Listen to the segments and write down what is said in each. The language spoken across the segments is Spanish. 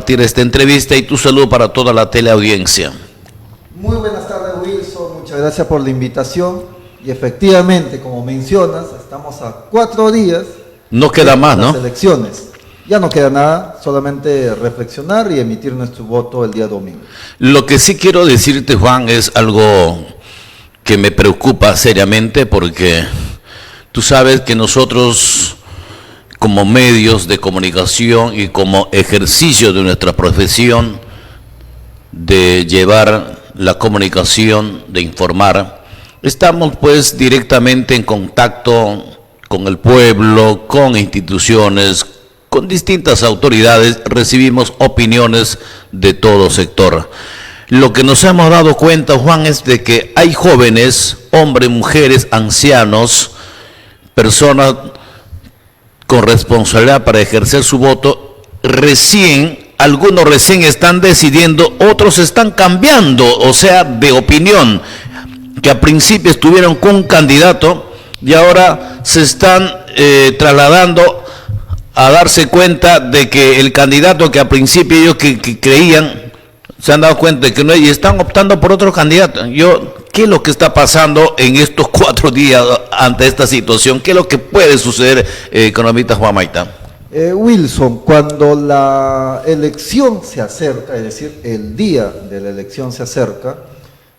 compartir esta entrevista y tu saludo para toda la teleaudiencia. Muy buenas tardes, Wilson, muchas gracias por la invitación y efectivamente, como mencionas, estamos a 4 días. No queda más, ¿no? Las elecciones. Ya no queda nada, solamente reflexionar y emitir nuestro voto el día domingo. Lo que sí quiero decirte, Juan, es algo que me preocupa seriamente porque tú sabes que nosotros, como medios de comunicación y como ejercicio de nuestra profesión de llevar la comunicación, de informar, estamos pues directamente en contacto con el pueblo, con instituciones, con distintas autoridades, recibimos opiniones de todo sector. Lo que nos hemos dado cuenta, Juan, es de que hay jóvenes, hombres, mujeres, ancianos, personas con responsabilidad para ejercer su voto, algunos recién están decidiendo, otros están cambiando, o sea, de opinión, que al principio estuvieron con un candidato y ahora se están trasladando a darse cuenta de que el candidato que al principio ellos que creían, se han dado cuenta de que no, y están optando por otro candidato. ¿Qué es lo que está pasando en estos 4 días ante esta situación? ¿Qué es lo que puede suceder, economista Juan Maita? Wilson, cuando la elección se acerca, es decir, el día de la elección se acerca,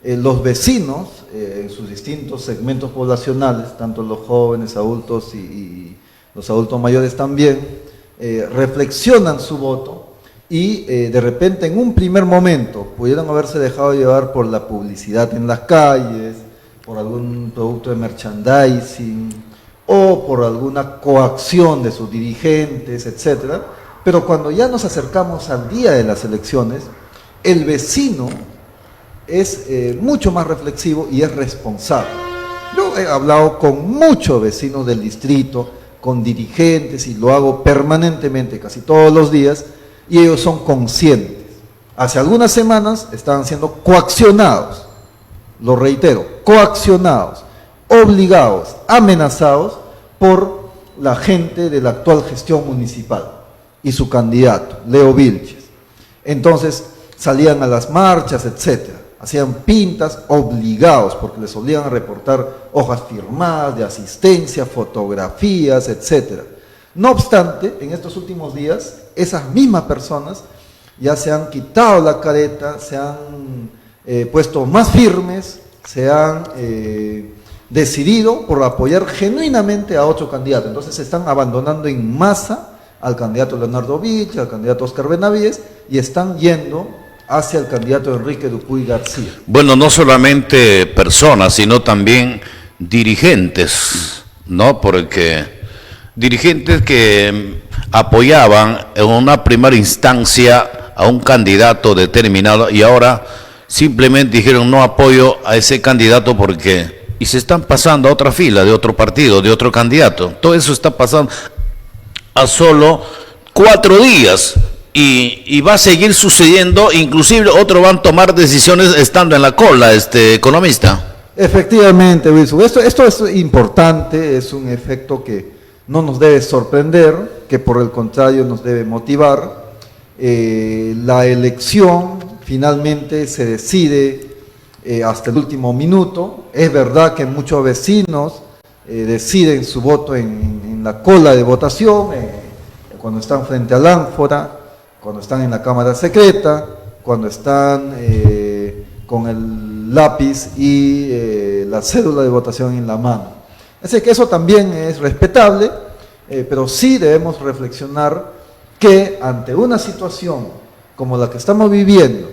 los vecinos, en sus distintos segmentos poblacionales, tanto los jóvenes, adultos y los adultos mayores también, reflexionan su voto y de repente en un primer momento pudieron haberse dejado llevar por la publicidad en las calles, por algún producto de merchandising o por alguna coacción de sus dirigentes, etcétera. Pero cuando ya nos acercamos al día de las elecciones, el vecino es mucho más reflexivo y es responsable. Yo he hablado con muchos vecinos del distrito, con dirigentes, y lo hago permanentemente, casi todos los días, y ellos son conscientes. Hace algunas semanas estaban siendo coaccionados, lo reitero, coaccionados, obligados, amenazados por la gente de la actual gestión municipal y su candidato, Leo Vilches. Entonces salían a las marchas, etcétera, hacían pintas, obligados, porque les obligan a reportar hojas firmadas de asistencia, fotografías, etcétera. No obstante, en estos últimos días, esas mismas personas ya se han quitado la careta, se han puesto más firmes, se han decidido por apoyar genuinamente a otro candidato. Entonces se están abandonando en masa al candidato Leonardo Vilches, al candidato Oscar Benavides, y están yendo hacia el candidato Enrique Dupuy García. Bueno, no solamente personas, sino también dirigentes, ¿no? Porque dirigentes que apoyaban en una primera instancia a un candidato determinado y ahora simplemente dijeron no apoyo a ese candidato porque... y se están pasando a otra fila de otro partido, de otro candidato. Todo eso está pasando a solo 4 días. Y va a seguir sucediendo, inclusive otros van a tomar decisiones estando en la cola, economista. Efectivamente, Wilson, esto es importante, es un efecto que no nos debe sorprender, que por el contrario nos debe motivar. La elección finalmente se decide hasta el último minuto. Es verdad que muchos vecinos deciden su voto en la cola de votación, cuando están frente al ánfora, cuando están en la cámara secreta, cuando están con el lápiz y la cédula de votación en la mano. Así que eso también es respetable, pero sí debemos reflexionar que ante una situación como la que estamos viviendo,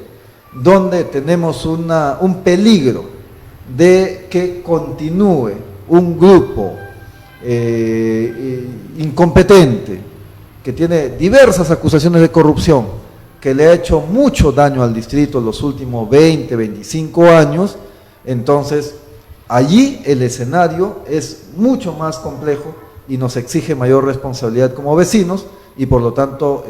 donde tenemos un peligro de que continúe un grupo incompetente, que tiene diversas acusaciones de corrupción, que le ha hecho mucho daño al distrito en los últimos 20, 25 años, entonces allí el escenario es mucho más complejo y nos exige mayor responsabilidad como vecinos y por lo tanto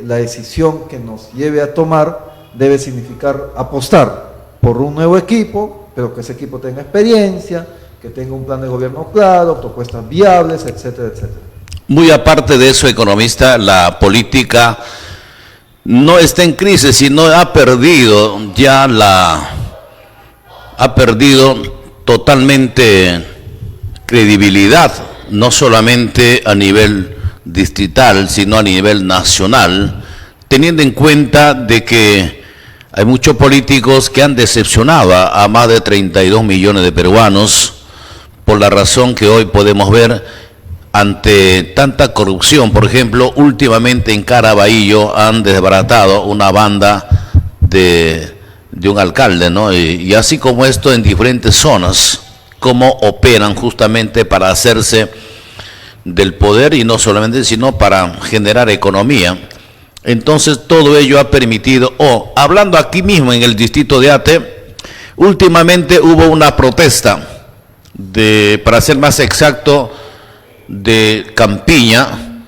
la decisión que nos lleve a tomar debe significar apostar por un nuevo equipo, pero que ese equipo tenga experiencia, que tenga un plan de gobierno claro, propuestas viables, etcétera, etcétera. Muy aparte de eso, economista, la política no está en crisis, sino ha perdido totalmente credibilidad, no solamente a nivel distrital, sino a nivel nacional, teniendo en cuenta de que hay muchos políticos que han decepcionado a más de 32 millones de peruanos, por la razón que hoy podemos ver ante tanta corrupción. Por ejemplo, últimamente en Caraballo han desbaratado una banda de un alcalde, ¿no? Y así como esto en diferentes zonas, cómo operan justamente para hacerse del poder, y no solamente, sino para generar economía. Entonces todo ello ha permitido, hablando aquí mismo en el distrito de Ate, últimamente hubo una protesta para ser más exacto, de Campiña.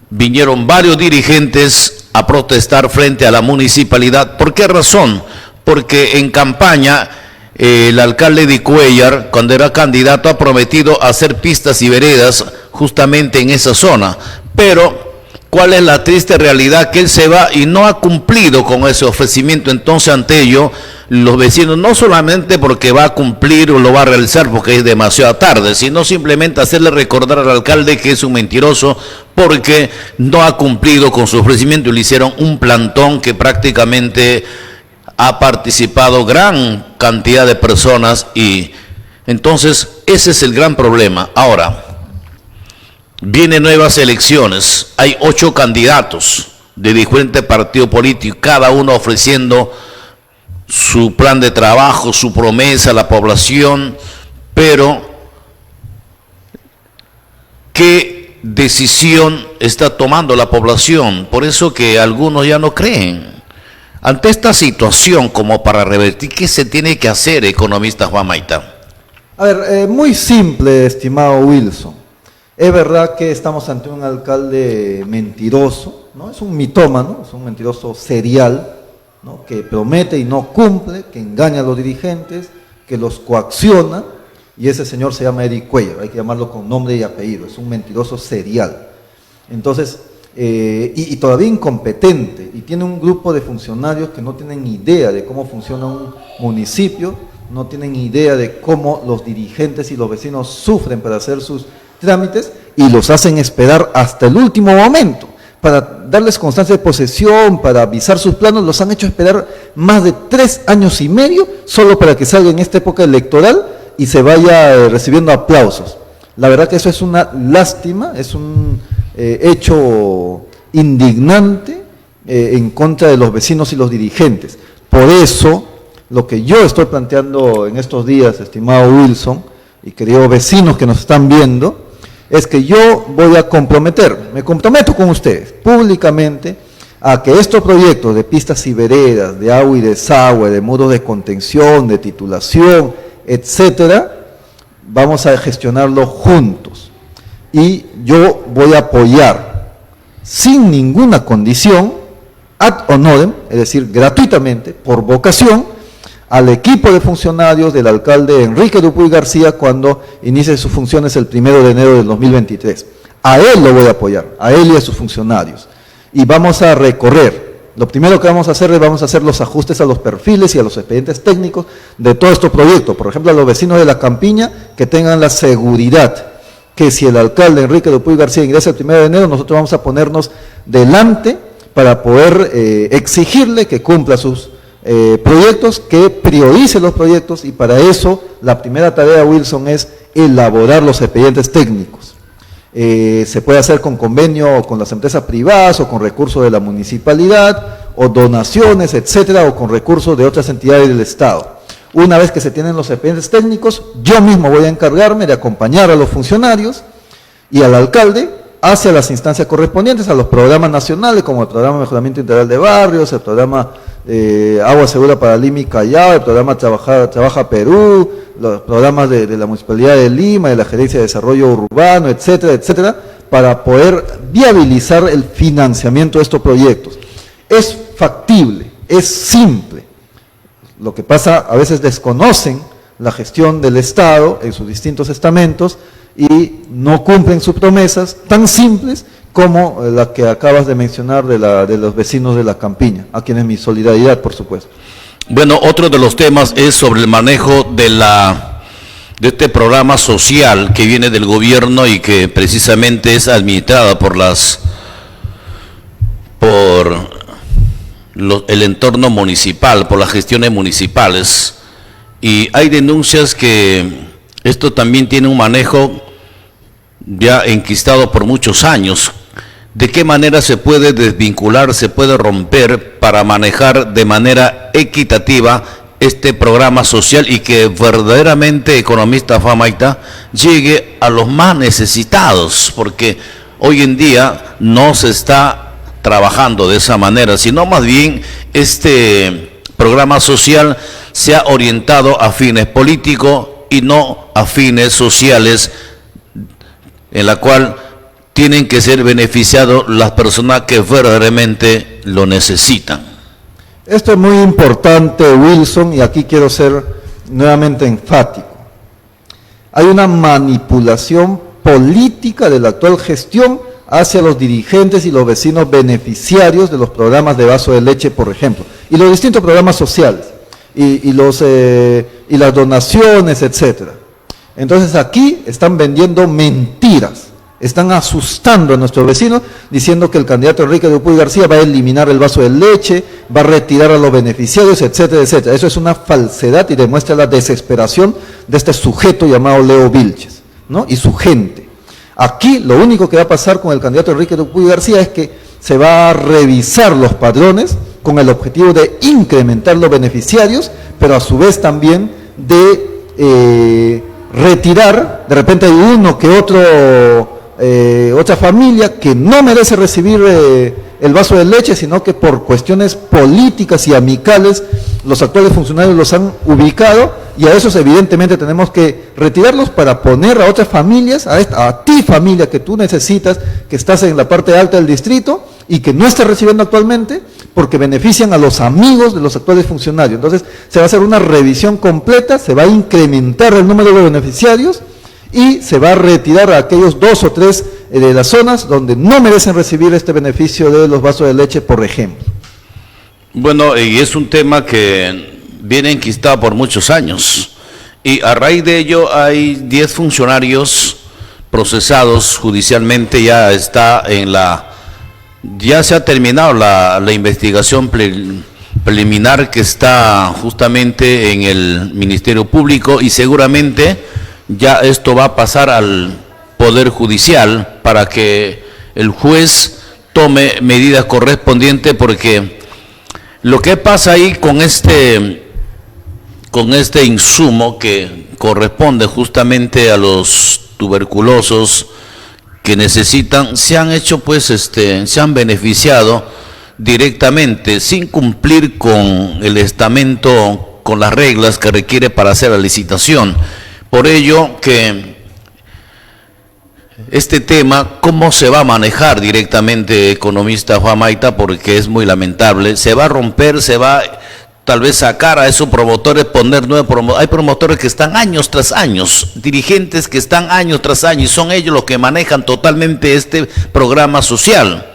Vinieron varios dirigentes a protestar frente a la municipalidad. ¿Por qué razón? Porque en campaña el alcalde de Cuellar, cuando era candidato, ha prometido hacer pistas y veredas justamente en esa zona, pero ¿cuál es la triste realidad? Que él se va y no ha cumplido con ese ofrecimiento. Entonces, ante ello, los vecinos, no solamente porque va a cumplir o lo va a realizar porque es demasiado tarde, sino simplemente hacerle recordar al alcalde que es un mentiroso porque no ha cumplido con su ofrecimiento, y le hicieron un plantón que prácticamente ha participado gran cantidad de personas, y entonces ese es el gran problema. Ahora, vienen nuevas elecciones, hay 8 candidatos de diferentes partidos políticos, cada uno ofreciendo su plan de trabajo, su promesa a la población, pero ¿qué decisión está tomando la población? Por eso que algunos ya no creen. Ante esta situación, como para revertir, ¿qué se tiene que hacer, economista Juan Maita? A ver, muy simple, estimado Wilson. Es verdad que estamos ante un alcalde mentiroso, ¿no? Es un mitómano, es un mentiroso serial, ¿no? Que promete y no cumple, que engaña a los dirigentes, que los coacciona, y ese señor se llama Eric Cuellar, hay que llamarlo con nombre y apellido, es un mentiroso serial. Entonces, y todavía incompetente, y tiene un grupo de funcionarios que no tienen idea de cómo funciona un municipio, no tienen idea de cómo los dirigentes y los vecinos sufren para hacer sus trámites, y los hacen esperar hasta el último momento. Para darles constancia de posesión, para avisar sus planos, los han hecho esperar más de 3 años y medio, solo para que salga en esta época electoral y se vaya recibiendo aplausos. La verdad que eso es una lástima, es un hecho indignante en contra de los vecinos y los dirigentes. Por eso, lo que yo estoy planteando en estos días, estimado Wilson, y queridos vecinos que nos están viendo, es que yo voy a me comprometo con ustedes públicamente a que estos proyectos de pistas y veredas, de agua y desagüe, de muros de contención, de titulación, etcétera, vamos a gestionarlo juntos. Y yo voy a apoyar sin ninguna condición, ad honorem, es decir, gratuitamente, por vocación, al equipo de funcionarios del alcalde Enrique Dupuy García cuando inicie sus funciones el 1 de enero del 2023. A él lo voy a apoyar, a él y a sus funcionarios. Y vamos a recorrer. Lo primero que vamos a hacer es hacer los ajustes a los perfiles y a los expedientes técnicos de todos estos proyectos. Por ejemplo, a los vecinos de la Campiña, que tengan la seguridad que si el alcalde Enrique Dupuy García ingresa el 1 de enero, nosotros vamos a ponernos delante para poder exigirle que cumpla sus proyectos, que priorice los proyectos, y para eso la primera tarea, Wilson, es elaborar los expedientes técnicos. Se puede hacer con convenio con las empresas privadas o con recursos de la municipalidad o donaciones, etcétera, o con recursos de otras entidades del Estado. Una vez que se tienen los expedientes técnicos, yo mismo voy a encargarme de acompañar a los funcionarios y al alcalde hacia las instancias correspondientes, a los programas nacionales como el Programa de Mejoramiento Integral de Barrios, el Programa Agua Segura para Lima y Callao, el Programa Trabaja Perú, los programas de la Municipalidad de Lima, de la Gerencia de Desarrollo Urbano, etcétera, etcétera, para poder viabilizar el financiamiento de estos proyectos. Es factible, es simple. Lo que pasa, a veces desconocen la gestión del Estado en sus distintos estamentos y no cumplen sus promesas tan simples como la que acabas de mencionar de los vecinos de la Campiña, a quienes mi solidaridad, por supuesto. Bueno, otro de los temas es sobre el manejo de este programa social que viene del gobierno y que precisamente es administrada por el entorno municipal, por las gestiones municipales. Y hay denuncias que esto también tiene un manejo ya enquistado por muchos años. ¿De qué manera se puede desvincular, se puede romper para manejar de manera equitativa este programa social y que verdaderamente Economista Famaita llegue a los más necesitados? Porque hoy en día no se está trabajando de esa manera, sino más bien este programa social se ha orientado a fines políticos y no a fines sociales, en la cual tienen que ser beneficiados las personas que verdaderamente lo necesitan. Esto es muy importante, Wilson, y aquí quiero ser nuevamente enfático. Hay una manipulación política de la actual gestión hacia los dirigentes y los vecinos beneficiarios de los programas de vaso de leche, por ejemplo, y los distintos programas sociales, y las donaciones, etcétera. Entonces aquí están vendiendo mentiras. Están asustando a nuestros vecinos diciendo que el candidato Enrique Dupuy García va a eliminar el vaso de leche, va a retirar a los beneficiarios, etcétera, etcétera. Eso es una falsedad y demuestra la desesperación de este sujeto llamado Leo Vilches, ¿no? Y su gente. Aquí lo único que va a pasar con el candidato Enrique Dupuy García es que se va a revisar los padrones con el objetivo de incrementar los beneficiarios, pero a su vez también de retirar, de repente hay uno que otra familia que no merece recibir el vaso de leche, sino que por cuestiones políticas y amicales los actuales funcionarios los han ubicado, y a esos evidentemente tenemos que retirarlos para poner a otras familias, a ti familia que tú necesitas, que estás en la parte alta del distrito y que no estás recibiendo actualmente, porque benefician a los amigos de los actuales funcionarios. Entonces se va a hacer una revisión completa, se va a incrementar el número de beneficiarios y se va a retirar a aquellos 2 o 3 de las zonas donde no merecen recibir este beneficio de los vasos de leche, por ejemplo. Bueno, y es un tema que viene enquistado por muchos años, y a raíz de ello hay 10 funcionarios procesados judicialmente. Ya se ha terminado la investigación preliminar que está justamente en el Ministerio Público, y seguramente ya esto va a pasar al Poder Judicial para que el juez tome medidas correspondientes, porque lo que pasa ahí con este insumo que corresponde justamente a los tuberculosos que necesitan, se han hecho se han beneficiado directamente sin cumplir con el estamento, con las reglas que requiere para hacer la licitación. Por ello que este tema, ¿cómo se va a manejar directamente, Economista Famaita? Porque es muy lamentable. Se va a romper, se va tal vez sacar a esos promotores, poner nuevos promotores. Hay promotores que están años tras años, dirigentes que están años tras años, y son ellos los que manejan totalmente este programa social.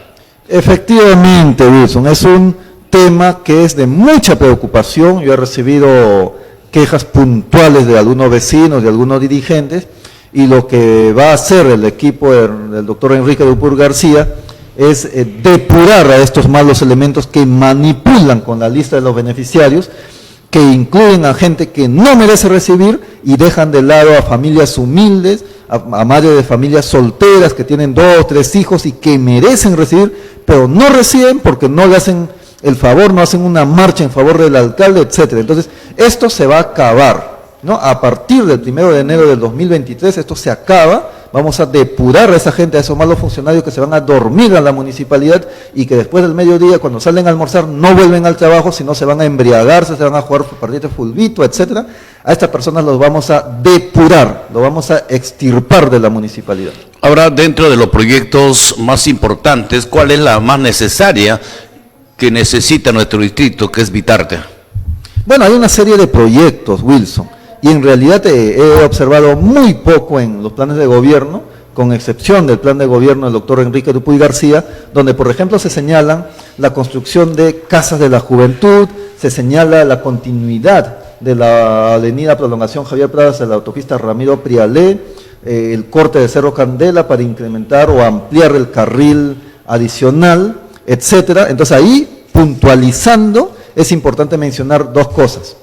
Efectivamente, Wilson, es un tema que es de mucha preocupación. Yo he recibido quejas puntuales de algunos vecinos, de algunos dirigentes, y lo que va a hacer el equipo del doctor Enrique Dupuy García es depurar a estos malos elementos que manipulan con la lista de los beneficiarios, que incluyen a gente que no merece recibir y dejan de lado a familias humildes, a madres de familias solteras que tienen 2 o 3 hijos y que merecen recibir, pero no reciben porque no le hacen el favor, no hacen una marcha en favor del alcalde, etcétera. Entonces, esto se va a acabar, ¿no? A partir del 1 de enero del 2023, esto se acaba. Vamos a depurar a esa gente, a esos malos funcionarios que se van a dormir a la municipalidad y que después del mediodía, cuando salen a almorzar, no vuelven al trabajo, sino se van a embriagarse, se van a jugar partidos de fulbito, etcétera. A estas personas los vamos a depurar, los vamos a extirpar de la municipalidad. Ahora, dentro de los proyectos más importantes, ¿cuál es la más necesaria que necesita nuestro distrito, que es Vitarte? Bueno, hay una serie de proyectos, Wilson, y en realidad he observado muy poco en los planes de gobierno con excepción del plan de gobierno del doctor Enrique Dupuy García, donde por ejemplo se señalan la construcción de casas de la juventud, se señala la continuidad de la avenida Prolongación Javier Pradas de la autopista Ramiro Prialé, el corte de Cerro Candela para incrementar o ampliar el carril adicional, etcétera. Entonces ahí, puntualizando, es importante mencionar dos cosas.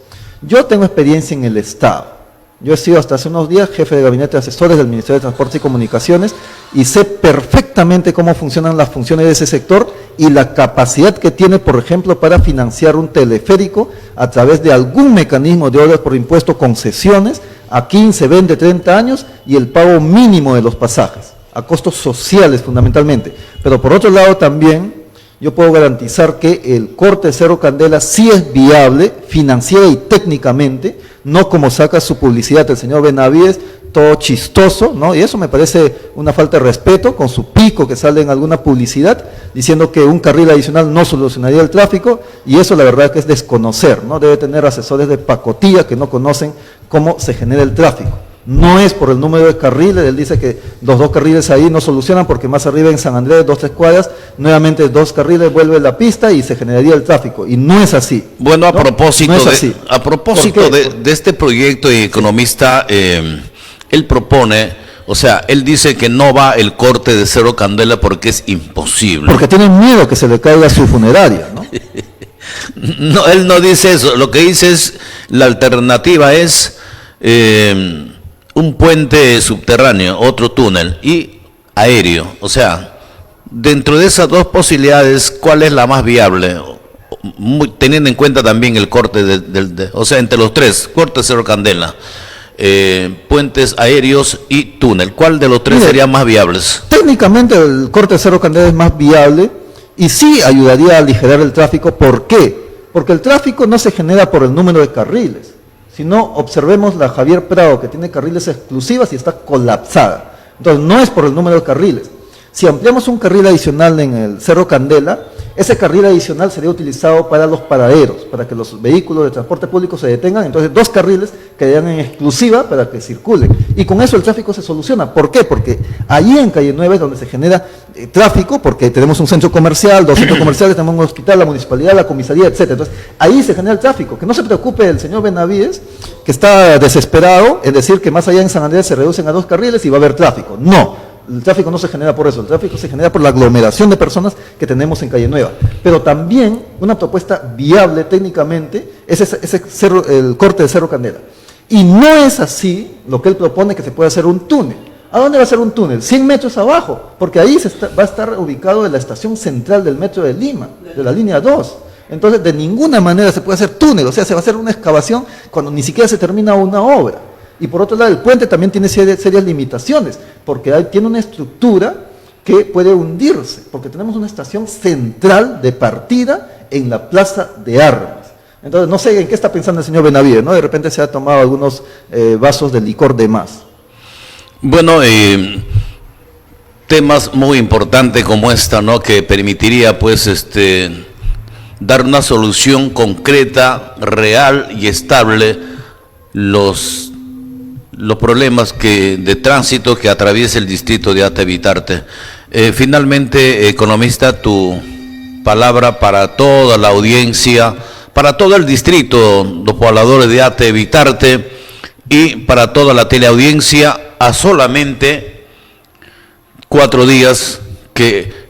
Yo tengo experiencia en el Estado. Yo he sido hasta hace unos días jefe de gabinete de asesores del Ministerio de Transportes y Comunicaciones y sé perfectamente cómo funcionan las funciones de ese sector y la capacidad que tiene, por ejemplo, para financiar un teleférico a través de algún mecanismo de obras por impuesto, concesiones, a 15, 20, 30 años y el pago mínimo de los pasajes, a costos sociales fundamentalmente. Pero por otro lado también yo puedo garantizar que el corte de Cerro Candela sí es viable financiera y técnicamente, no como saca su publicidad el señor Benavides, todo chistoso, ¿no? Y eso me parece una falta de respeto, con su pico que sale en alguna publicidad, diciendo que un carril adicional no solucionaría el tráfico, y eso la verdad que es desconocer, ¿no? Debe tener asesores de pacotilla que no conocen cómo se genera el tráfico. No es por el número de carriles, él dice que los dos carriles ahí no solucionan porque más arriba en San Andrés, 2-3 cuadras, nuevamente 2 carriles vuelve la pista y se generaría el tráfico, y no es así. Bueno, a ¿no? propósito, No es a propósito de este proyecto, y economista, él propone, o sea, él dice que no va el corte de Cerro Candela porque es imposible. Porque tienen miedo que se le caiga su funeraria, ¿no? No, él no dice eso, lo que dice es, la alternativa es un puente subterráneo, otro túnel y aéreo. O sea, dentro de esas dos posibilidades, ¿cuál es la más viable? Teniendo en cuenta también el corte, o sea, entre los tres, corte Cerro Candela, puentes aéreos y túnel. ¿Cuál de los tres sería más viables? Técnicamente el corte de Cerro Candela es más viable y sí ayudaría a aligerar el tráfico. ¿Por qué? Porque el tráfico no se genera por el número de carriles. Si no, observemos la Javier Prado, que tiene carriles exclusivas y está colapsada. Entonces, no es por el número de carriles. Si ampliamos un carril adicional en el Cerro Candela, ese carril adicional sería utilizado para los paraderos, para que los vehículos de transporte público se detengan. Entonces, 2 carriles quedarían en exclusiva para que circulen. Y con eso el tráfico se soluciona. ¿Por qué? Porque allí en Calle 9 es donde se genera tráfico, porque tenemos un centro comercial, 2 centros comerciales, tenemos un hospital, la municipalidad, la comisaría, etc. Entonces, ahí se genera el tráfico. Que no se preocupe el señor Benavides, que está desesperado en decir que más allá en San Andrés se reducen a 2 carriles y va a haber tráfico. No. El tráfico no se genera por eso, el tráfico se genera por la aglomeración de personas que tenemos en Calle Nueva. Pero también una propuesta viable técnicamente es el corte de Cerro Candela. Y no es así lo que él propone, que se puede hacer un túnel. ¿A dónde va a ser un túnel? 100 metros abajo, porque ahí va a estar ubicado en la estación central del metro de Lima, de la línea 2. Entonces, de ninguna manera se puede hacer túnel, o sea, se va a hacer una excavación cuando ni siquiera se termina una obra. Y por otro lado, el puente también tiene serias limitaciones, porque tiene una estructura que puede hundirse, porque tenemos una estación central de partida en la Plaza de Armas. Entonces, no sé en qué está pensando el señor Benavides, ¿no? De repente se ha tomado algunos vasos de licor de más. Bueno, temas muy importantes como esta, ¿no? Que permitiría, pues, dar una solución concreta, real y estable los problemas de tránsito que atraviesa el distrito de Ate Bitarte. Finalmente, economista, tu palabra para toda la audiencia, para todo el distrito, los pobladores de Ate Bitarte y para toda la teleaudiencia, a solamente 4 días que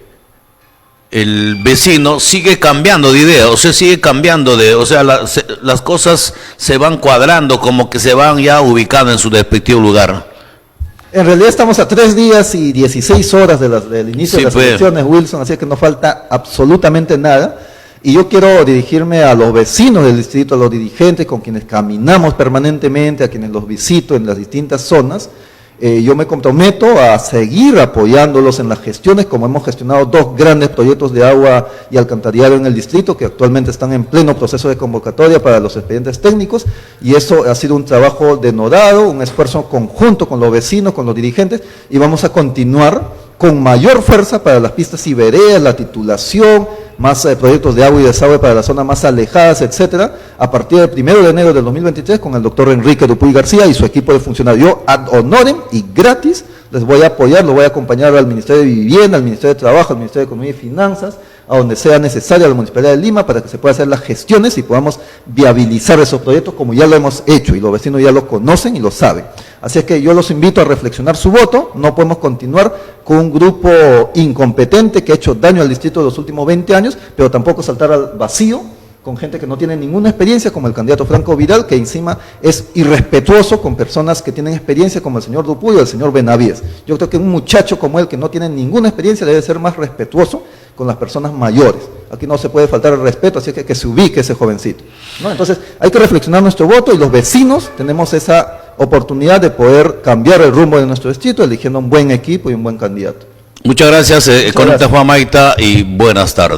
el vecino sigue cambiando de idea, o sea, sigue cambiando o sea, las cosas se van cuadrando, como que se van ya ubicando en su respectivo lugar. En realidad estamos a 3 días y 16 horas del inicio de las elecciones, Wilson, así que no falta absolutamente nada. Y yo quiero dirigirme a los vecinos del distrito, a los dirigentes con quienes caminamos permanentemente, a quienes los visito en las distintas zonas. Yo me comprometo a seguir apoyándolos en las gestiones, como hemos gestionado 2 grandes proyectos de agua y alcantarillado en el distrito, que actualmente están en pleno proceso de convocatoria para los expedientes técnicos, y eso ha sido un trabajo denodado, un esfuerzo conjunto con los vecinos, con los dirigentes, y vamos a continuar con mayor fuerza para las pistas y veredas, la titulación, más proyectos de agua y desagüe para las zonas más alejadas, etcétera, a partir del 1 de enero del 2023 con el doctor Enrique Dupuy García y su equipo de funcionarios. Yo ad honorem y gratis les voy a apoyar, lo voy a acompañar al Ministerio de Vivienda, al Ministerio de Trabajo, al Ministerio de Economía y Finanzas, a donde sea necesario, a la Municipalidad de Lima, para que se puedan hacer las gestiones y podamos viabilizar esos proyectos como ya lo hemos hecho y los vecinos ya lo conocen y lo saben. Así es que yo los invito a reflexionar su voto. No podemos continuar con un grupo incompetente que ha hecho daño al distrito de los últimos 20 años, pero tampoco saltar al vacío con gente que no tiene ninguna experiencia, como el candidato Franco Vidal, que encima es irrespetuoso con personas que tienen experiencia, como el señor Dupuy o el señor Benavides. Yo creo que un muchacho como él, que no tiene ninguna experiencia, debe ser más respetuoso con las personas mayores. Aquí no se puede faltar el respeto, así que se ubique ese jovencito, ¿no? Entonces, hay que reflexionar nuestro voto y los vecinos tenemos esa oportunidad de poder cambiar el rumbo de nuestro distrito, eligiendo un buen equipo y un buen candidato. Muchas gracias, Conecta Juan Maita, y buenas tardes.